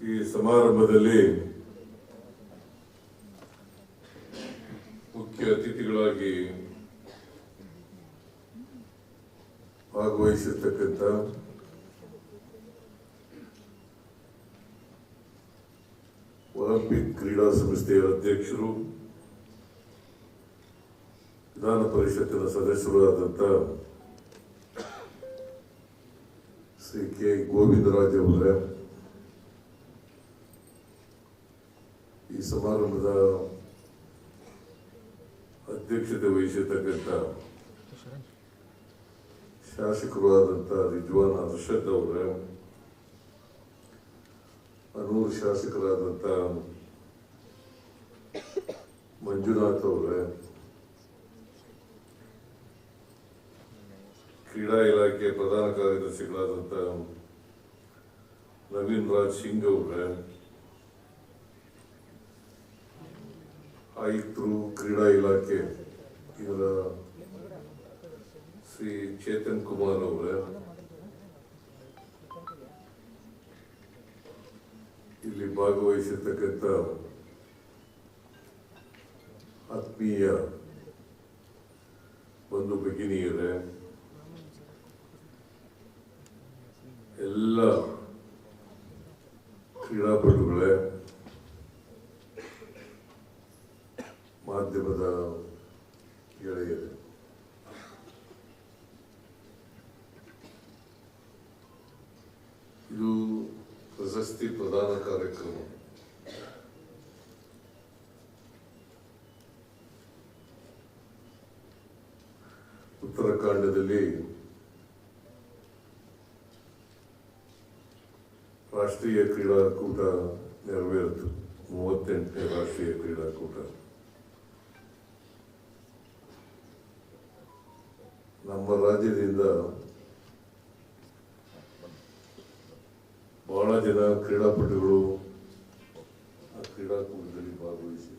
ಈ ಸಮಾರಂಭದಲ್ಲಿ ಮುಖ್ಯ ಅತಿಥಿಗಳಾಗಿ ಭಾಗವಹಿಸಿರ್ತಕ್ಕಂಥ ಒಲಿಂಪಿಕ್ ಕ್ರೀಡಾ ಸಂಸ್ಥೆಯ ಅಧ್ಯಕ್ಷರು, ವಿಧಾನ ಪರಿಷತ್ತಿನ ಸದಸ್ಯರು ಆದಂಥ ಶ್ರೀ ಕೆ ಗೋವಿಂದರಾಜ್ ಅವರೇ, ಈ ಸಮಾರಂಭದ ಅಧ್ಯಕ್ಷತೆ ವಹಿಸಿರ್ತಕ್ಕಂಥ ಶಾಸಕರು ಆದಂಥ ರಿಜ್ವಾನ್ ಅರ್ಷದ್ ಅವರೇ, ಅನೂರು ಶಾಸಕರಾದಂಥ ಮಂಜುನಾಥ್ ಅವರೇ, ಕ್ರೀಡಾ ಇಲಾಖೆ ಪ್ರಧಾನ ಕಾರ್ಯದರ್ಶಿಗಳಾದಂಥ ನವೀನ್ ರಾಜ್ ಸಿಂಗ್ ಅವರೇ, ಆಯುಕ್ತರು ಕ್ರೀಡಾ ಇಲಾಖೆ ಇವರ ಶ್ರೀ ಚೇತನ್ ಕುಮಾರ್ ಅವರೇ, ಇಲ್ಲಿ ಭಾಗವಹಿಸಿರ್ತಕ್ಕಂಥ ಆತ್ಮೀಯ ಬಂಧು ಭಗಿನಿಯರೇ, ಎಲ್ಲ ಕ್ರೀಡಾಪಟುಗಳೇ, ಮಾಧ್ಯಮದ ಗೆಳೆಯರೇ, ಇದು ಪ್ರಶಸ್ತಿ ಪ್ರದಾನ ಕಾರ್ಯಕ್ರಮ. ಉತ್ತರಾಖಂಡದಲ್ಲಿ ರಾಷ್ಟ್ರೀಯ ಕ್ರೀಡಾಕೂಟ ನೆರವೇರಿತು. 38ನೇ ರಾಷ್ಟ್ರೀಯ ಕ್ರೀಡಾಕೂಟ ನಮ್ಮ ರಾಜ್ಯದಿಂದ ಬಹಳ ಜನ ಕ್ರೀಡಾಪಟುಗಳು ಆ ಕ್ರೀಡಾಕೂಟದಲ್ಲಿ ಭಾಗವಹಿಸಿ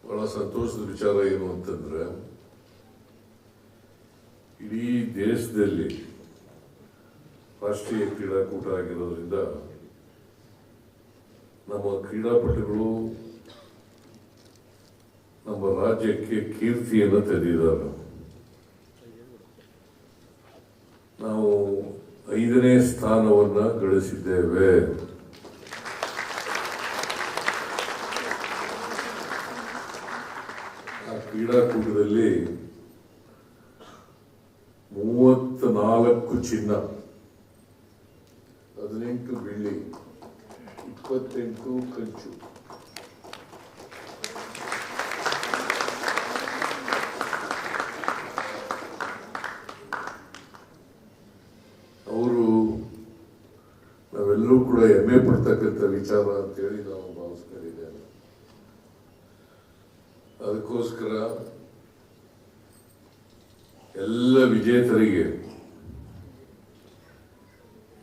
ಬಹಳ ಸಂತೋಷದ ವಿಚಾರ ಏನು ಅಂತಂದ್ರೆ, ಇಡೀ ದೇಶದಲ್ಲಿ ರಾಷ್ಟ್ರೀಯ ಕ್ರೀಡಾಕೂಟ ಆಗಿರೋದ್ರಿಂದ ನಮ್ಮ ಕ್ರೀಡಾಪಟುಗಳು ನಮ್ಮ ರಾಜ್ಯಕ್ಕೆ ಕೀರ್ತಿಯನ್ನು ತಂದಿದ್ದಾರೆ. ನಾವು 5ನೇ ಸ್ಥಾನವನ್ನ ಗಳಿಸಿದ್ದೇವೆ. ಆ ಕ್ರೀಡಾಕೂಟದಲ್ಲಿ 34 ಚಿನ್ನ, 18 ಬೆಳ್ಳಿ, 28 ಕಂಚು. ಅವರು ನಾವೆಲ್ಲರೂ ಕೂಡ ಹೆಮ್ಮೆ ಪಡ್ತಕ್ಕಂಥ ವಿಚಾರ ಅಂತೇಳಿ ನಾವು ಭಾವಿಸ್ಕೊಂಡಿದ್ದೇವೆ. ಅದಕ್ಕೋಸ್ಕರ ಎಲ್ಲ ವಿಜೇತರಿಗೆ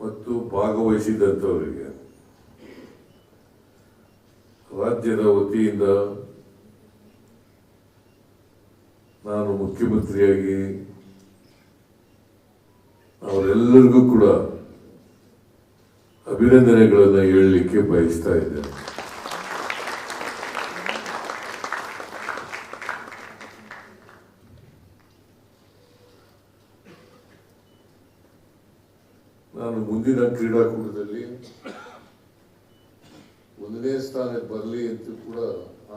ಮತ್ತು ಭಾಗವಹಿಸಿದಂಥವರಿಗೆ ರಾಜ್ಯದ ವತಿಯಿಂದ ನಾನು ಮುಖ್ಯಮಂತ್ರಿಯಾಗಿ ಅವರೆಲ್ಲರಿಗೂ ಕೂಡ ಅಭಿನಂದನೆಗಳನ್ನು ಹೇಳಲಿಕ್ಕೆ ಬಯಸ್ತಾ ಇದ್ದೇನೆ. ನಾನು ಮುಂದಿನ ಕ್ರೀಡಾಕೂಟದಲ್ಲಿ 1ನೇ ಸ್ಥಾನಕ್ಕೆ ಬರಲಿ ಅಂತ ಕೂಡ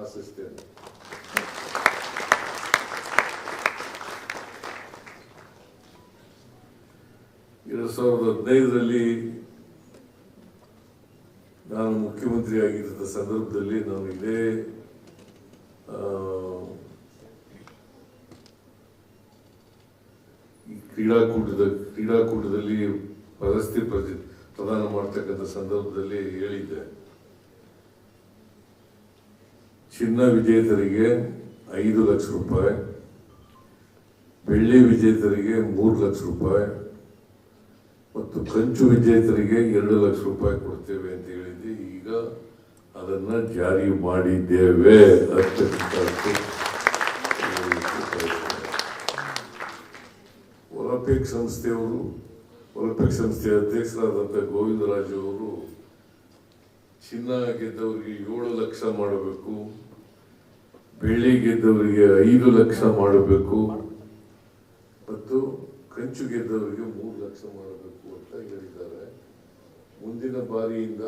ಆಶಿಸ್ತೇನೆ. ಎರಡು 2015ರಲ್ಲಿ ನಾನು ಮುಖ್ಯಮಂತ್ರಿ ಆಗಿದ್ದ ಸಂದರ್ಭದಲ್ಲಿ ನಾನು ಇದೇ ಕ್ರೀಡಾಕೂಟದಲ್ಲಿ ಪ್ರಶಸ್ತಿ ಪ್ರದಾನ ಮಾಡ್ತಕ್ಕಂಥ ಸಂದರ್ಭದಲ್ಲಿ ಹೇಳಿದ್ದೆ, ಚಿನ್ನ ವಿಜೇತರಿಗೆ 5 ಲಕ್ಷ ರೂಪಾಯಿ, ಬೆಳ್ಳಿ ವಿಜೇತರಿಗೆ 3 ಲಕ್ಷ ರೂಪಾಯಿ ಮತ್ತು ಕಂಚು ವಿಜೇತರಿಗೆ 2 ಲಕ್ಷ ರೂಪಾಯಿ ಕೊಡ್ತೇವೆ ಅಂತ ಹೇಳಿದ್ದೆ. ಈಗ ಅದನ್ನ ಜಾರಿ ಮಾಡಿದ್ದೇವೆ. ಒಲಿಂಪಿಕ್ ಸಂಸ್ಥೆಯವರು ಒಲಿಂಪಿಕ್ ಸಂಸ್ಥೆಯ ಅಧ್ಯಕ್ಷರಾದಂಥ ಗೋವಿಂದರಾಜು ಅವರು ಚಿನ್ನ ಗೆದ್ದವರಿಗೆ 7 ಲಕ್ಷ ಮಾಡಬೇಕು, ಬೆಳ್ಳಿ ಗೆದ್ದವರಿಗೆ 5 ಲಕ್ಷ ಮಾಡಬೇಕು ಮತ್ತು ಕಂಚು ಗೆದ್ದವರಿಗೆ 3 ಲಕ್ಷ ಮಾಡಬೇಕು ಅಂತ ಹೇಳಿದ್ದಾರೆ. ಮುಂದಿನ ಬಾರಿಯಿಂದ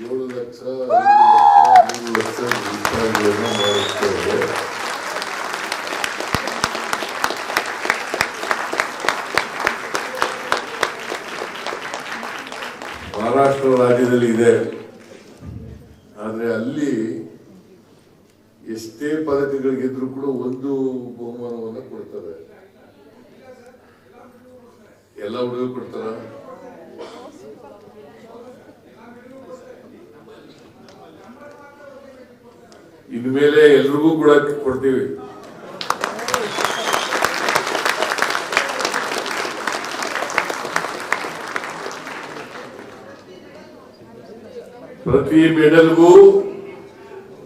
7 ಲಕ್ಷ, 5 ಲಕ್ಷ, 3 ಲಕ್ಷ ರೂಪಾಯಿಗಳನ್ನು ಮಾಡುತ್ತೇವೆ. ಮಹಾರಾಷ್ಟ್ರ ರಾಜ್ಯದಲ್ಲಿ ಇದೆ, ಆದರೆ ಅಲ್ಲಿ ಎಷ್ಟೇ ಪದಕಗಳಿಗಿದ್ರು ಕೂಡ ಒಂದು ಬಹುಮಾನವನ್ನು ಕೊಡ್ತಾರೆ. ಎಲ್ಲ ಹುಡುಗರು ಕೊಡ್ತಾರ? ಇನ್ಮೇಲೆ ಎಲ್ರಿಗೂ ಕೂಡ ಕೊಡ್ತೀವಿ. ಪ್ರತಿ ಮೆಡಲ್ಗೂ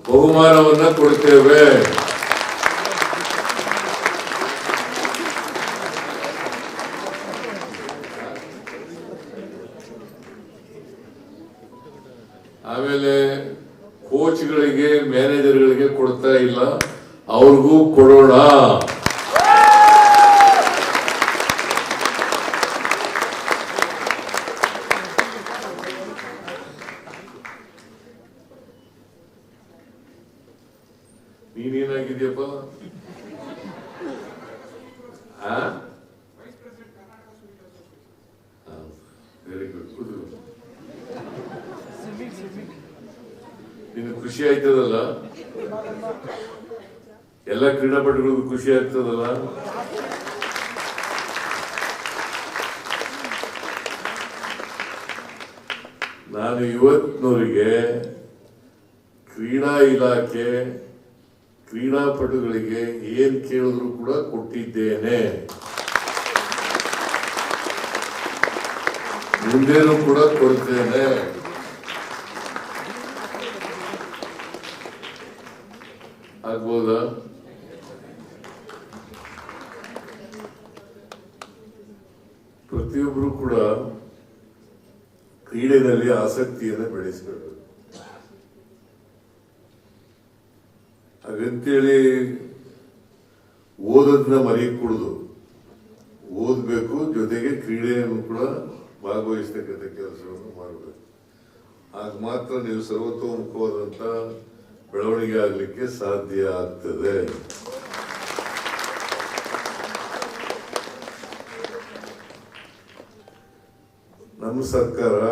ಬಹುಮಾನವನ್ನ ಕೊಡ್ತೇವೆ. ಆಮೇಲೆ ಕೋಚ್ಗಳಿಗೆ, ಮ್ಯಾನೇಜರ್ಗಳಿಗೆ ಕೊಡ್ತಾ ಇಲ್ಲ, ಅವ್ರಿಗೂ ಕೊಡೋಣ. ನೀನೇನಾಗಿದ್ಯಪ್ಪ? Very good. ನಿನಗೆ ಖುಷಿ ಆಯ್ತದಲ್ಲ? ಎಲ್ಲ ಕ್ರೀಡಾಪಟುಗಳಿಗೂ ಖುಷಿ ಆಗ್ತದಲ್ಲ? ನಾನು ಇವತ್ತಿನವರಿಗೆ ಕ್ರೀಡಾ ಇಲಾಖೆ ಕ್ರೀಡಾಪಟುಗಳಿಗೆ ಏನ್ ಕೇಳಿದ್ರು ಕೂಡ ಕೊಟ್ಟಿದ್ದೇನೆ. ಮುಂದೇನು ಕೂಡ ಕೊಡ್ತೇನೆ. ಆಗ್ಬೋದಾ? ಪ್ರತಿಯೊಬ್ಬರು ಕೂಡ ಕ್ರೀಡೆಯಲ್ಲಿ ಆಸಕ್ತಿಯನ್ನು ಬೆಳೆಸಬೇಕು. ಹಾಗಂತೇಳಿ ಓದೋದನ್ನ ಮರೆಯಕೂಡದು. ಓದಬೇಕು, ಜೊತೆಗೆ ಕ್ರೀಡೆಯನ್ನು ಕೂಡ ಭಾಗವಹಿಸ್ತಕ್ಕಂಥ ಕೆಲಸವನ್ನು ಮಾಡಬೇಕು. ಆಗ ಮಾತ್ರ ನೀವು ಸರ್ವತೋಮುಖವಾದಂಥ ಬೆಳವಣಿಗೆ ಆಗಲಿಕ್ಕೆ ಸಾಧ್ಯ ಆಗ್ತದೆ. ನಮ್ಮ ಸರ್ಕಾರ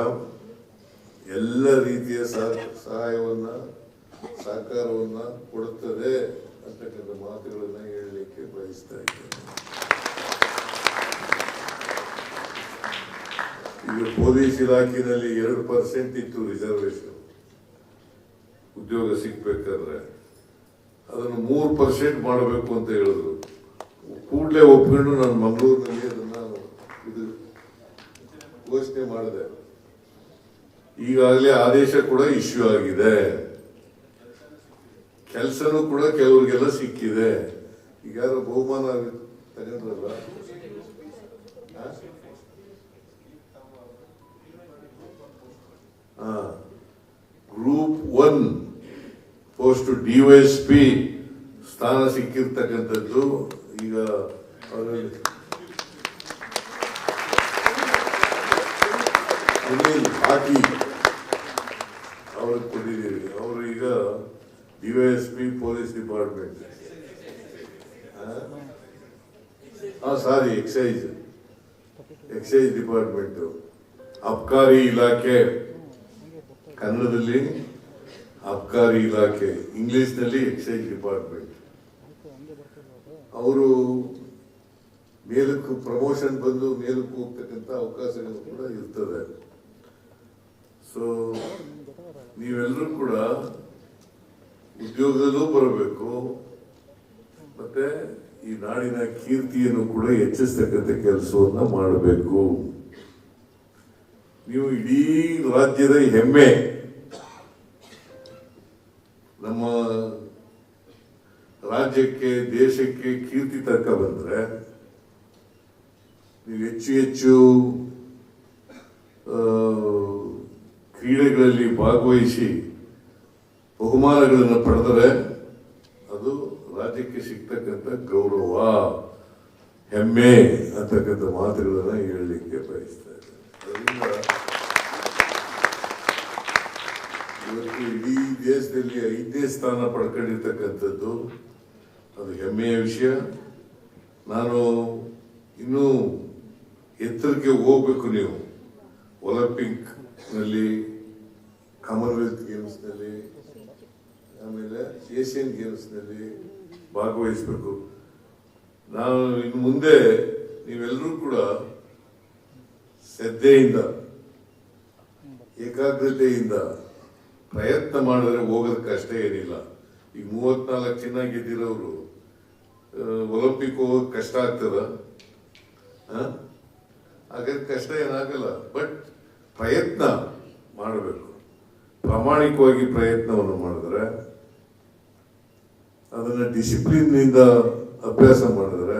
ಎಲ್ಲ ರೀತಿಯ ಸಹಾಯವನ್ನ, ಸಹಕಾರವನ್ನ ಕೊಡುತ್ತದೆ ಅಂತಕ್ಕಂಥ ಮಾತುಗಳನ್ನ ಹೇಳಲಿಕ್ಕೆ ಬಯಸ್ತಾ ಇದ್ದೇನೆ. ಈಗ ಪೊಲೀಸ್ ಇಲಾಖೆಯಲ್ಲಿ 2% ಇತ್ತು ರಿಸರ್ವೇಶನ್. ಉದ್ಯೋಗ ಸಿಗ್ಬೇಕಾದ್ರೆ ಅದನ್ನು 3% ಮಾಡಬೇಕು ಅಂತ ಹೇಳಿದ್ರು. ಕೂಡಲೇ ಒಪ್ಪಿಕೊಂಡು ನಾನು ಮಂಗಳೂರಿನಲ್ಲಿ ಅದನ್ನ ಇದು ಘೋಷಣೆ ಮಾಡಿದೆ. ಈಗಾಗಲೇ ಆದೇಶ ಕೂಡ ಇಶ್ಯೂ ಆಗಿದೆ. ಕೆಲಸನೂ ಕೂಡ ಕೆಲವರಿಗೆಲ್ಲ ಸಿಕ್ಕಿದೆ. ಈಗ ಯಾರು ಬಹುಮಾನ ತಗೊಂಡ್ರಲ್ಲ, ಗ್ರೂಪ್ 1 ಪೋಸ್ಟ್ DYSP ಸ್ಥಾನ ಸಿಕ್ಕಿರ್ತಕ್ಕಂಥದ್ದು ಈಗ ಹಾಕಿ ಅವ್ರಿಗೆ ಕೊಟ್ಟಿದ್ದೀವಿ. ಅವರು ಈಗ DYSP ಪೊಲೀಸ್ ಡಿಪಾರ್ಟ್ಮೆಂಟ್, ಸಾರಿ ಎಕ್ಸೈಸ್ ಡಿಪಾರ್ಟ್ಮೆಂಟ್, ಅಬ್ಕಾರಿ ಇಲಾಖೆ, ಕನ್ನಡದಲ್ಲಿ ಅಬ್ಕಾರಿ ಇಲಾಖೆ, ಇಂಗ್ಲಿಷ್ನಲ್ಲಿ ಎಕ್ಸೈಸ್ ಡಿಪಾರ್ಟ್ಮೆಂಟ್. ಅವರು ಮೇಲಕ್ಕೂ ಪ್ರಮೋಷನ್ ಬಂದು ಮೇಲಕ್ಕೂ ಹೋಗ್ತಕ್ಕಂಥ ಅವಕಾಶಗಳು ಕೂಡ ಇರ್ತದೆ. ಸೊ ನೀವೆಲ್ಲರೂ ಕೂಡ ಉದ್ಯೋಗದಲ್ಲೂ ಬರಬೇಕು, ಮತ್ತೆ ಈ ನಾಡಿನ ಕೀರ್ತಿಯನ್ನು ಕೂಡ ಹೆಚ್ಚಿಸ್ತಕ್ಕಂಥ ಕೆಲಸವನ್ನ ಮಾಡಬೇಕು. ನೀವು ಇಡೀ ರಾಜ್ಯದ ಹೆಮ್ಮೆ. ನಮ್ಮ ರಾಜ್ಯಕ್ಕೆ, ದೇಶಕ್ಕೆ ಕೀರ್ತಿ ತಕ್ಕ ಬಂದ್ರೆ ನೀವು ಹೆಚ್ಚು ಹೆಚ್ಚು ಕ್ರೀಡೆಗಳಲ್ಲಿ ಭಾಗವಹಿಸಿ ಬಹುಮಾನಗಳನ್ನು ಪಡೆದರೆ ಅದು ರಾಜ್ಯಕ್ಕೆ ಸಿಗ್ತಕ್ಕಂಥ ಗೌರವ, ಹೆಮ್ಮೆ ಅಂತಕ್ಕಂಥ ಮಾತುಗಳನ್ನು ಹೇಳಲಿಕ್ಕೆ ಬಯಸ್ತಾ ಇದ್ದಾರೆ. ಅದರಿಂದ ಇವತ್ತು ಇಡೀ ದೇಶದಲ್ಲಿ 5ನೇ ಸ್ಥಾನ ಪಡ್ಕೊಂಡಿರ್ತಕ್ಕಂಥದ್ದು ಅದು ಹೆಮ್ಮೆಯ ವಿಷಯ. ನಾನು ಇನ್ನೂ ಎತ್ತರಕ್ಕೆ ಹೋಗ್ಬೇಕು. ನೀವು ಒಲಿಂಪಿಕ್ನಲ್ಲಿ, ಕಾಮನ್ವೆಲ್ತ್ ಗೇಮ್ಸ್ನಲ್ಲಿ, ಆಮೇಲೆ ಏಷ್ಯನ್ ಗೇಮ್ಸ್ನಲ್ಲಿ ಭಾಗವಹಿಸಬೇಕು. ನಾನು ಇನ್ನು ಮುಂದೆ ನೀವೆಲ್ಲರೂ ಕೂಡ ಶ್ರದ್ಧೆಯಿಂದ, ಏಕಾಗ್ರತೆಯಿಂದ ಪ್ರಯತ್ನ ಮಾಡಿದ್ರೆ ಹೋಗೋದಕ್ಕೆ ಕಷ್ಟ ಏನಿಲ್ಲ. ಈಗ 34 ಚಿನ್ನ ಗೆದ್ದಿರೋರು ಒಲಿಂಪಿಕ್ ಹೋಗೋದು ಕಷ್ಟ ಆಗ್ತದ? ಹಾಗಾದ್ರೆ ಕಷ್ಟ ಏನಾಗಲ್ಲ. ಬಟ್ ಪ್ರಯತ್ನ ಮಾಡಬೇಕು. ಪ್ರಾಮಾಣಿಕವಾಗಿ ಪ್ರಯತ್ನವನ್ನು ಮಾಡಿದ್ರೆ, ಅದನ್ನು ಡಿಸಿಪ್ಲಿನ್ನಿಂದ ಅಭ್ಯಾಸ ಮಾಡಿದ್ರೆ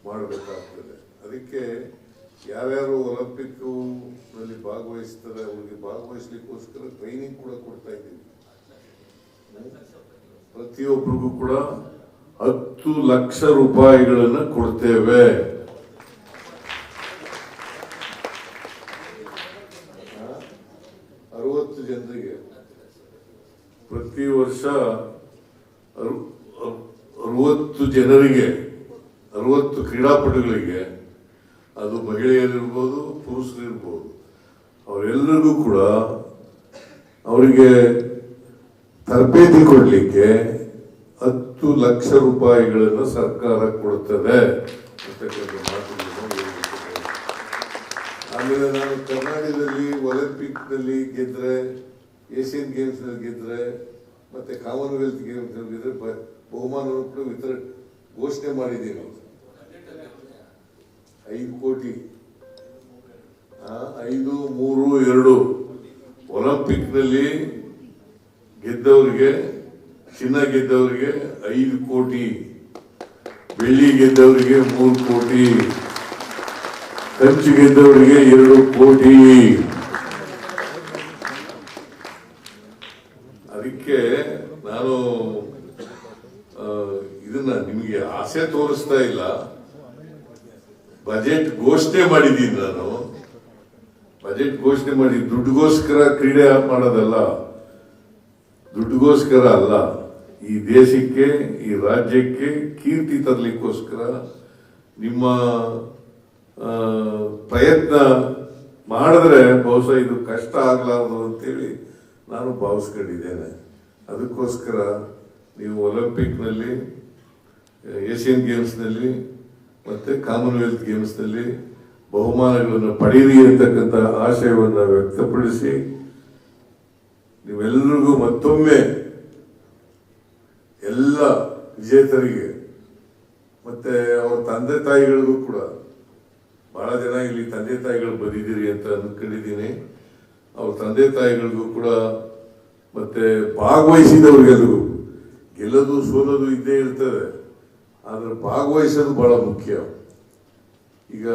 ಮಾಡಬೇಕಾಗ್ತದೆ. ಅದಕ್ಕೆ ಯಾರ್ಯಾರು ಒಲಿಂಪಿಕ್ನಲ್ಲಿ ಭಾಗವಹಿಸ್ತಾರೆ ಅವ್ರಿಗೆ ಭಾಗವಹಿಸ್ಲಿಕ್ಕೋಸ್ಕರ ಟ್ರೈನಿಂಗ್ ಕೂಡ ಕೊಡ್ತಾ ಇದ್ದೀವಿ. ಪ್ರತಿಯೊಬ್ಬರಿಗೂ ಕೂಡ 10 ಲಕ್ಷ ರೂಪಾಯಿಗಳನ್ನು ಕೊಡ್ತೇವೆ. ಜನರಿಗೆ ಪ್ರತಿ ವರ್ಷ 60 ಜನರಿಗೆ, 60 ಕ್ರೀಡಾಪಟುಗಳಿಗೆ, ಅದು ಮಹಿಳೆಯರಿರ್ಬೋದು ಪುರುಷರಿರ್ಬೋದು, ಅವರೆಲ್ಲರಿಗೂ ಕೂಡ ಅವರಿಗೆ ತರಬೇತಿ ಕೊಡಲಿಕ್ಕೆ 10 ಲಕ್ಷ ರೂಪಾಯಿಗಳನ್ನು ಸರ್ಕಾರ ಕೊಡುತ್ತದೆ ಅಂತಕ್ಕಂಥ ಮಾತುಗಳನ್ನು. ಆಮೇಲೆ ನಾನು ಕರ್ನಾಟಕದಲ್ಲಿ ಒಲಿಂಪಿಕ್ನಲ್ಲಿ ಗೆದ್ರೆ, ಏಷ್ಯನ್ ಗೇಮ್ಸ್ನಲ್ಲಿ ಗೆದ್ರೆ, ಮತ್ತೆ ಕಾಮನ್ವೆಲ್ತ್ ಗೇಮ್ಸ್ನಲ್ಲಿ ಗೆದ್ರೆ ಬಹುಮಾನವನ್ನು ಕೂಡ ಘೋಷಣೆ ಮಾಡಿದ್ದೀನಿ. 5 ಕೋಟಿ, 5, 3, 2 ಒಲಿಂಪಿಕ್ನಲ್ಲಿ ಗೆದ್ದವರಿಗೆ, ಚಿನ್ನ ಗೆದ್ದವರಿಗೆ 5 ಕೋಟಿ, ಬೆಳ್ಳಿ ಗೆದ್ದವರಿಗೆ 3 ಕೋಟಿ, ಕಂಚು ಗೆದ್ದವರಿಗೆ 2 ಕೋಟಿ. ಅದಕ್ಕೆ ನಾನು ಇದನ್ನ ನಿಮಗೆ ಆಸೆ ತೋರಿಸ್ತಾ ಇಲ್ಲ. ಬಜೆಟ್ ಘೋಷಣೆ ಮಾಡಿದ್ದೀನಿ. ನಾನು ಬಜೆಟ್ ಘೋಷಣೆ ಮಾಡಿ ದುಡ್ಡುಗೋಸ್ಕರ ಕ್ರೀಡೆ ಮಾಡೋದಲ್ಲ, ದುಡ್ಡುಗೋಸ್ಕರ ಅಲ್ಲ. ಈ ದೇಶಕ್ಕೆ, ಈ ರಾಜ್ಯಕ್ಕೆ ಕೀರ್ತಿ ತರಲಿಕ್ಕೋಸ್ಕರ ನಿಮ್ಮ ಪ್ರಯತ್ನ ಮಾಡಿದ್ರೆ ಬಹುಶಃ ಇದು ಕಷ್ಟ ಆಗಲಾರದು ಅಂತೇಳಿ ನಾನು ಭಾವಿಸ್ಕೊಂಡಿದ್ದೇನೆ. ಅದಕ್ಕೋಸ್ಕರ ನೀವು ಒಲಿಂಪಿಕ್ನಲ್ಲಿ, ಏಷ್ಯನ್ ಗೇಮ್ಸ್ನಲ್ಲಿ ಮತ್ತೆ ಕಾಮನ್ವೆಲ್ತ್ ಗೇಮ್ಸ್ನಲ್ಲಿ ಬಹುಮಾನಗಳನ್ನು ಪಡೆಯಿರಿ ಅಂತಕ್ಕಂಥ ಆಶಯವನ್ನು ವ್ಯಕ್ತಪಡಿಸಿ, ನೀವೆಲ್ಲರಿಗೂ ಮತ್ತೊಮ್ಮೆ ಎಲ್ಲ ವಿಜೇತರಿಗೆ ಮತ್ತೆ ಅವರ ತಂದೆ ತಾಯಿಗಳಿಗೂ ಕೂಡ, ಬಹಳ ಜನ ಇಲ್ಲಿ ತಂದೆ ತಾಯಿಗಳು ಬಂದಿದ್ದೀರಿ ಅಂತ ಅನ್ಕೊಂಡಿದ್ದೀನಿ, ಅವ್ರ ತಂದೆ ತಾಯಿಗಳಿಗೂ ಕೂಡ ಮತ್ತೆ ಭಾಗವಹಿಸಿದವ್ರಿಗೆಲ್ಲರಿಗೂ, ಗೆಲ್ಲೋದು ಸೋಲೋದು ಇದ್ದೇ ಇರ್ತದೆ, ಆದ್ರೆ ಭಾಗವಹಿಸೋದು ಬಹಳ ಮುಖ್ಯ. ಈಗ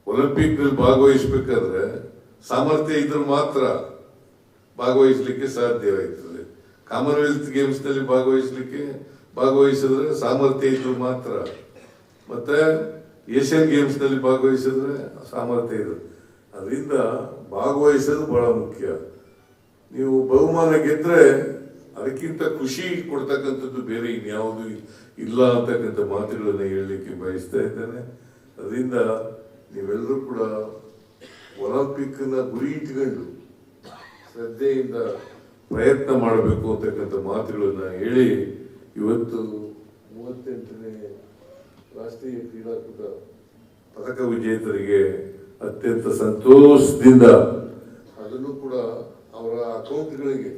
ಒಲಿಂಪಿಕ್ನಲ್ಲಿ ಭಾಗವಹಿಸಬೇಕಾದ್ರೆ ಸಾಮರ್ಥ್ಯ ಇದ್ರೆ ಮಾತ್ರ ಭಾಗವಹಿಸಲಿಕ್ಕೆ ಸಾಧ್ಯವಾಗ್ತದೆ. ಕಾಮನ್ವೆಲ್ತ್ ಗೇಮ್ಸ್ನಲ್ಲಿ ಭಾಗವಹಿಸಿದ್ರೆ ಸಾಮರ್ಥ್ಯ ಇದ್ರು ಮಾತ್ರ, ಮತ್ತೆ ಏಷ್ಯನ್ ಗೇಮ್ಸ್ನಲ್ಲಿ ಭಾಗವಹಿಸಿದ್ರೆ ಸಾಮರ್ಥ್ಯ ಇದೆ. ಅದರಿಂದ ಭಾಗವಹಿಸೋದು ಬಹಳ ಮುಖ್ಯ. ನೀವು ಬಹುಮಾನ ಗೆದ್ರೆ ಅದಕ್ಕಿಂತ ಖುಷಿ ಕೊಡ್ತಕ್ಕಂಥದ್ದು ಬೇರೆ ಇನ್ಯಾವುದು ಇಲ್ಲ ಅಂತಕ್ಕಂಥ ಮಾತುಗಳನ್ನು ಹೇಳಲಿಕ್ಕೆ ಬಯಸ್ತಾ ಇದ್ದೇನೆ. ಅದರಿಂದ ನೀವೆಲ್ಲರೂ ಕೂಡ ಒಲಿಂಪಿಕ್ನ ಗುರಿ ಇಟ್ಕೊಂಡು ಶ್ರದ್ಧೆಯಿಂದ ಪ್ರಯತ್ನ ಮಾಡಬೇಕು ಅಂತಕ್ಕಂಥ ಮಾತುಗಳನ್ನು ಹೇಳಿ, ಇವತ್ತು 38ನೇ ರಾಷ್ಟ್ರೀಯ ಕ್ರೀಡಾಕೂಟ ಪದಕ ವಿಜೇತರಿಗೆ ಅತ್ಯಂತ ಸಂತೋಷದಿಂದ ಅದನ್ನು ಕೂಡ ಅವರ ಅಕೌಂಟ್ಗಳಿಗೆ,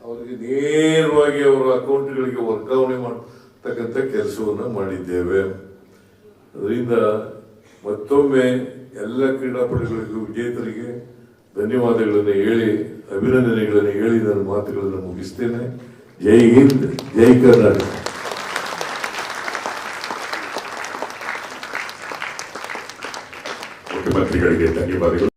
ಅವರಿಗೆ ನೇರವಾಗಿ ಅವರ ಅಕೌಂಟ್ಗಳಿಗೆ ವರ್ಗಾವಣೆ ಮಾಡತಕ್ಕಂಥ ಕೆಲಸವನ್ನು ಮಾಡಿದ್ದೇವೆ. ಅದರಿಂದ ಮತ್ತೊಮ್ಮೆ ಎಲ್ಲ ಕ್ರೀಡಾಪಟುಗಳಿಗೂ, ವಿಜೇತರಿಗೆ ಧನ್ಯವಾದಗಳನ್ನು ಹೇಳಿ, ಅಭಿನಂದನೆಗಳನ್ನು ಹೇಳಿ ನನ್ನ ಮಾತುಗಳನ್ನು ಮುಗಿಸ್ತೇನೆ. ಜೈ ಹಿಂದ್, ಜೈ ಕರ್ನಾಟಕ. ಮುಖ್ಯಮಂತ್ರಿಗಳಿಗೆ ಧನ್ಯವಾದಗಳು.